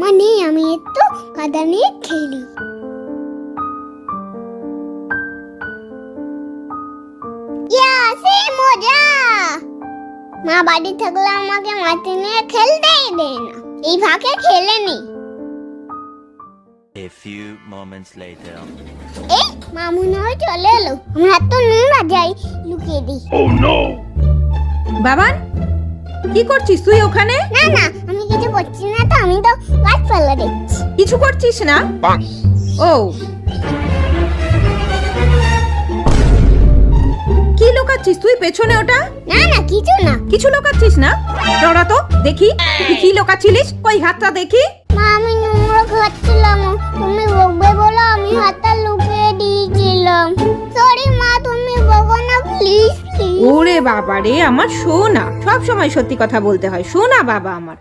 মানে আমি একটু কাদা নিয়ে খেলি। সে মজা! মা বাড়ি থাকলে আমাকে মাঠে নিয়ে খেলতেই দেয় না, এই ফাঁকে খেলে নি। A few moments later. এই মা মনে হয় চলে এলো, আমরা তো নুন যাই লুকিয়ে দিই। বাবান, কি করছিস তুই ওখানে? না না, আমি কিছু করছি না তো, আমি তো গাছপালা দেখছি। কিছু করছিস না? ও, কি লুকাচ্ছিস তুই পেছনে ওটা? না না, কিছু না। কিছু লুকাচ্ছিস না? তোরা তো দেখি তুই কি লুকাচ্ছিলিস, কই হাতটা দেখি। মা আমি নোংরা খাচ্ছিলাম, তুমি বকবে বলে আমি হাতটা লুকিয়ে দিয়েছিলাম। সরি মা, তুমি বকো না প্লিজ প্লিজ। ওরে বাবা রে, আমার সোনা, সব সময় সত্যি কথা বলতে হয়, সোনা বাবা আমার।